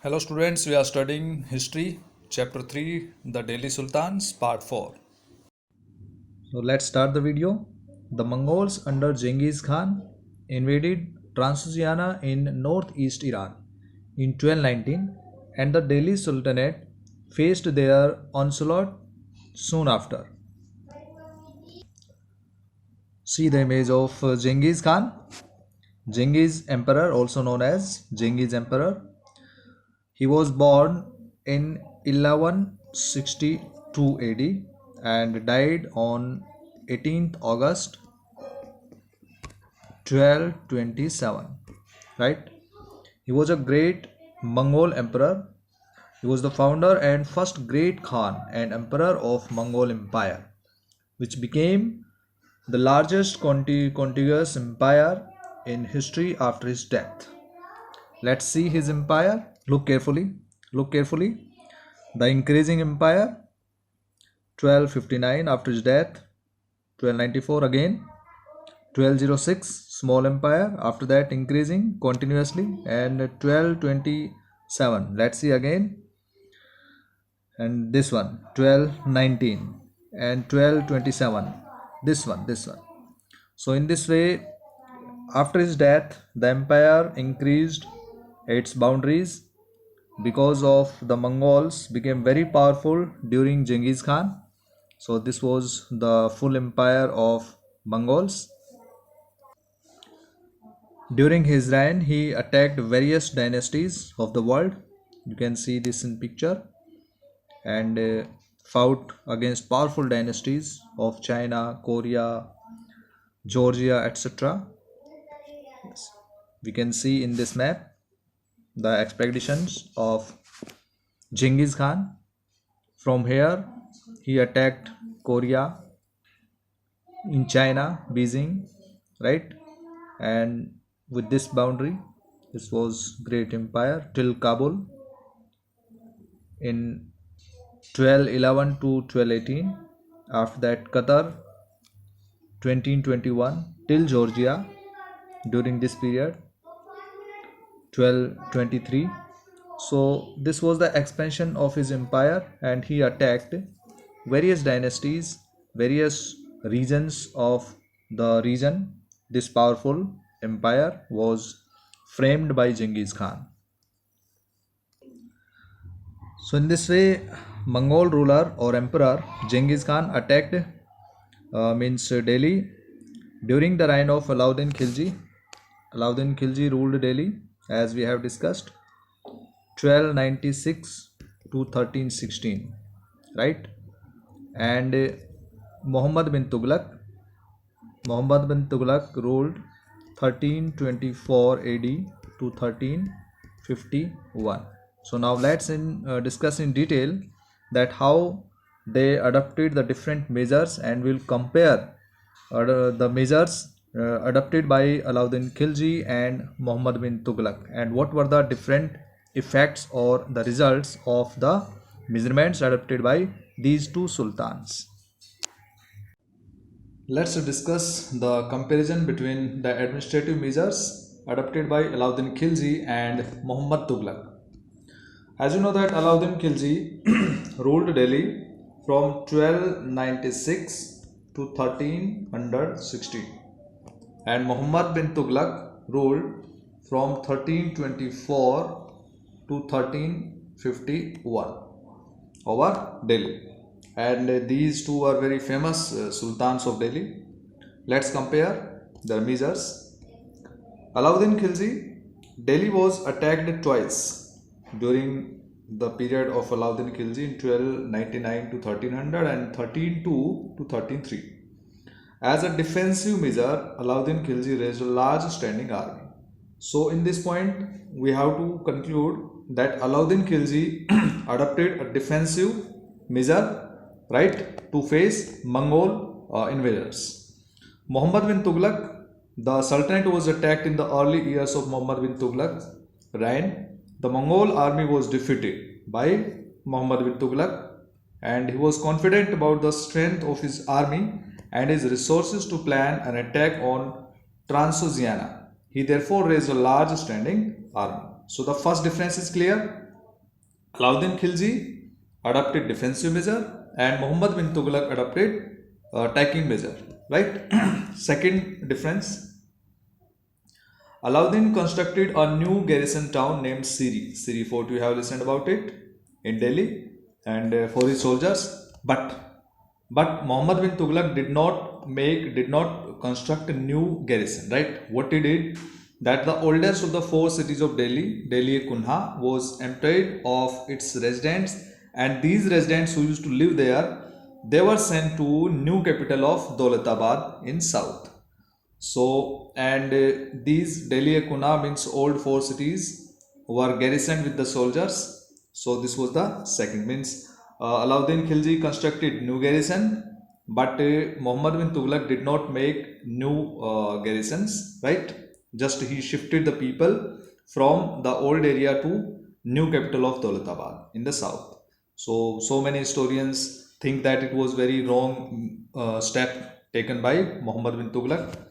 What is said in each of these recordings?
Hello students, we are studying history, chapter 3, the Delhi Sultans, part 4. So let's start the video. The Mongols under Genghis Khan invaded Transoxiana in northeast Iran in 1219 and the Delhi Sultanate faced their onslaught soon after. See the image of Genghis Khan. Genghis Emperor, also known as Genghis Emperor. He was born in 1162 AD and died on 18th August 1227. Right? He was a great Mongol emperor. He was the founder and first great Khan and emperor of Mongol Empire, which became the largest contiguous empire in history after his death. Let's see his empire. Look carefully. Look carefully. The increasing empire, 1259 after his death, 1294 again, 1206 small empire, after that increasing continuously, and 1227. Let's see again, and this one 1219 and 1227. This one. So in this way, after his death, the empire increased its boundaries because of the Mongols became very powerful during Genghis Khan. So this was the full empire of Mongols. During his reign, he attacked various dynasties of the world. You can see this in picture, and fought against powerful dynasties of China, Korea, Georgia, etc. Yes. We can see in this map the expeditions of Genghis Khan. From here, he attacked Korea, in China, Beijing, right? And with this boundary, this was great empire till Kabul in 1211 to 1218. After that, Qatar, 2021 till Georgia during this period, 1223. So this was the expansion of his empire, and he attacked various dynasties, various regions of the region. This powerful empire was framed by Genghis Khan. So in this way, Mongol ruler or emperor Genghis Khan attacked means Delhi during the reign of Alauddin Khilji. Alauddin Khilji ruled Delhi, as we have discussed, 1296 to 1316, right? And Muhammad bin Tughlaq ruled 1324 AD to 1351. So now let's discuss in detail that how they adopted the different measures, and we'll compare the measures adopted by Alauddin Khilji and Muhammad bin Tughlaq, and what were the different effects or the results of the measurements adopted by these two sultans. Let's discuss the comparison between the administrative measures adopted by Alauddin Khilji and Muhammad Tughlaq. As you know that Alauddin Khilji ruled Delhi from 1296 to 1316, and Muhammad bin Tughlaq ruled from 1324 to 1351 over Delhi. And these two are very famous sultans of Delhi. Let's compare their measures. Alauddin Khilji, Delhi was attacked twice during the period of Alauddin Khilji in 1299 to 1300 and 1302 to 1303. As a defensive measure, Alauddin Khilji raised a large standing army. So in this point, we have to conclude that Alauddin Khilji adopted a defensive measure, right, to face Mongol invaders. Muhammad bin Tughlaq, the Sultanate was attacked in the early years of Muhammad bin Tughlaq's reign. The Mongol army was defeated by Muhammad bin Tughlaq, and he was confident about the strength of his army and his resources to plan an attack on Transoxiana. He therefore raised a large standing army. So the first difference is clear. Alauddin Khilji adopted defensive measure and Muhammad bin Tughlaq adopted attacking measure. Right. Second difference. Alauddin constructed a new garrison town named Siri. Siri Fort, you have listened about it in Delhi, and for his soldiers. But Muhammad bin Tughlaq did not construct a new garrison. Right? What he did, that the oldest of the four cities of Delhi, Delhi Kunha, was emptied of its residents, and these residents who used to live there, they were sent to new capital of Dolatabad in south. So, and these Delhi Kuna means old four cities were garrisoned with the soldiers. So, this was the second, means Alauddin Khilji constructed new garrison, but Muhammad bin Tughlaq did not make new garrisons, right? Just he shifted the people from the old area to new capital of Dolatabad in the south. So many historians think that it was very wrong step taken by Muhammad bin Tughlaq.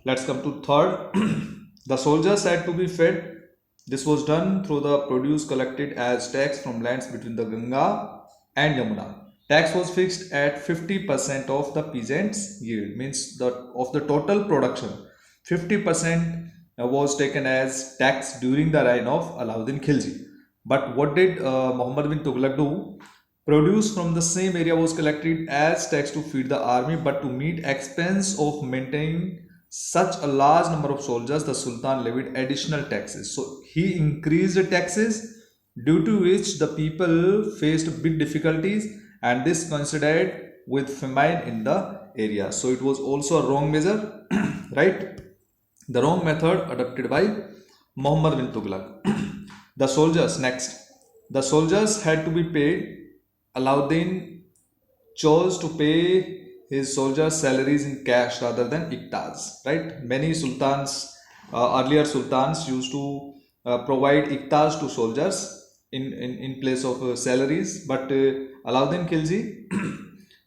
Let's come to third. The soldiers had to be fed. This was done through the produce collected as tax from lands between the Ganga and Yamuna. Tax was fixed at 50% of the peasants' yield, means of the total production. 50% was taken as tax during the reign of Alauddin Khilji. But what did Muhammad bin Tughlaq do? Produce from the same area was collected as tax to feed the army, but to meet expense of maintaining such a large number of soldiers, the Sultan levied additional taxes. So he increased the taxes, due to which the people faced big difficulties, and this coincided with famine in the area. So it was also a wrong measure, right? The wrong method adopted by Muhammad bin Tughlaq. The soldiers, next. The soldiers had to be paid. Alauddin chose to pay his soldiers' salaries in cash rather than iktas, right? Many sultans, earlier sultans used to provide iktas to soldiers in place of salaries, but Alauddin Khilji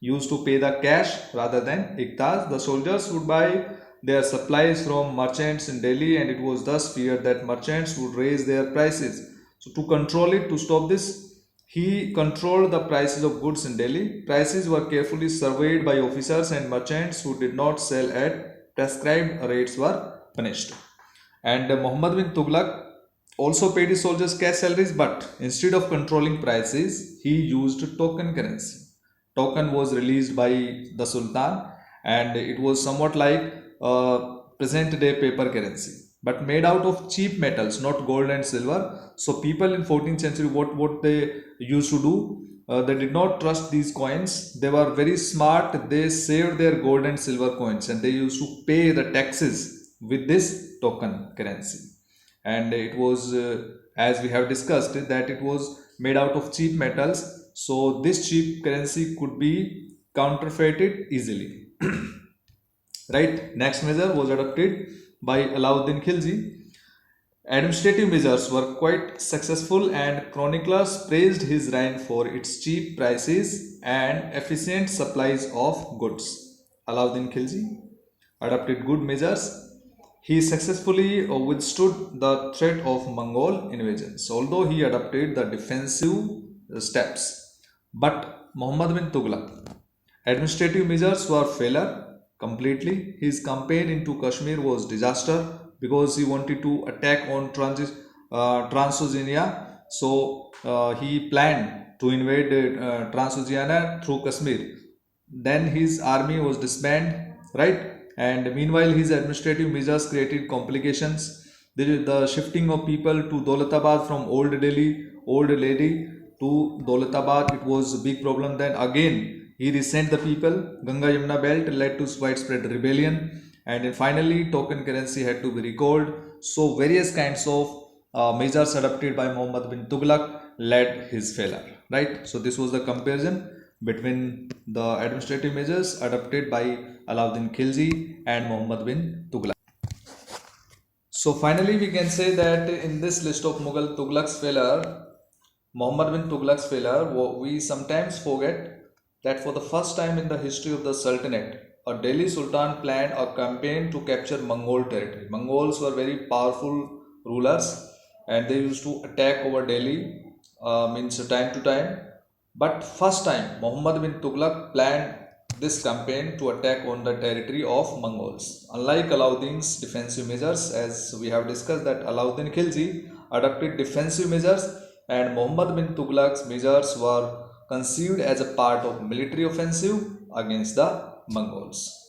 used to pay the cash rather than iktas. The soldiers would buy their supplies from merchants in Delhi, and it was thus feared that merchants would raise their prices. So to control it, to stop this, he controlled the prices of goods in Delhi. Prices were carefully surveyed by officers, and merchants who did not sell at prescribed rates were punished. And Muhammad bin Tughlaq also paid his soldiers cash salaries, but instead of controlling prices, he used token currency. Token was released by the Sultan, and it was somewhat like present day paper currency, but made out of cheap metals, not gold and silver. So people in 14th century, what they used to do, they did not trust these coins. They were very smart. They saved their gold and silver coins, and they used to pay the taxes with this token currency. And it was, as we have discussed, that it was made out of cheap metals. So this cheap currency could be counterfeited easily. Right. Next measure was adopted by Alauddin Khilji. Administrative measures were quite successful, and chroniclers praised his reign for its cheap prices and efficient supplies of goods. Alauddin Khilji adopted good measures. He successfully withstood the threat of Mongol invasions, although he adopted the defensive steps. But Muhammad bin Tughlaq, administrative measures were failure completely. His campaign into Kashmir was disaster because he wanted to attack on Transoxiana. So he planned to invade Transoxiana through Kashmir. Then his army was disbanded, right? And meanwhile, his administrative measures created complications. The shifting of people to Dolatabad from Old Delhi to Dolatabad, it was a big problem. Then again, he resent the people. Ganga Yamuna belt led to widespread rebellion, and then finally token currency had to be recalled. So various kinds of measures adopted by Muhammad bin Tughlaq led his failure, right? So this was the comparison between the administrative measures adopted by Alauddin Khilji and Muhammad bin Tughlaq. So finally we can say that in this list of Mughal Tughlaq's failure, Muhammad bin Tughlaq's failure, we sometimes forget that for the first time in the history of the Sultanate, a Delhi Sultan planned a campaign to capture Mongol territory. Mongols were very powerful rulers, and they used to attack over Delhi. means time to time. But first time Muhammad bin Tughlaq planned this campaign to attack on the territory of Mongols. Unlike Alauddin's defensive measures, as we have discussed that Alauddin Khilji adopted defensive measures and Muhammad bin Tughlaq's measures were conceived as a part of military offensive against the Mongols.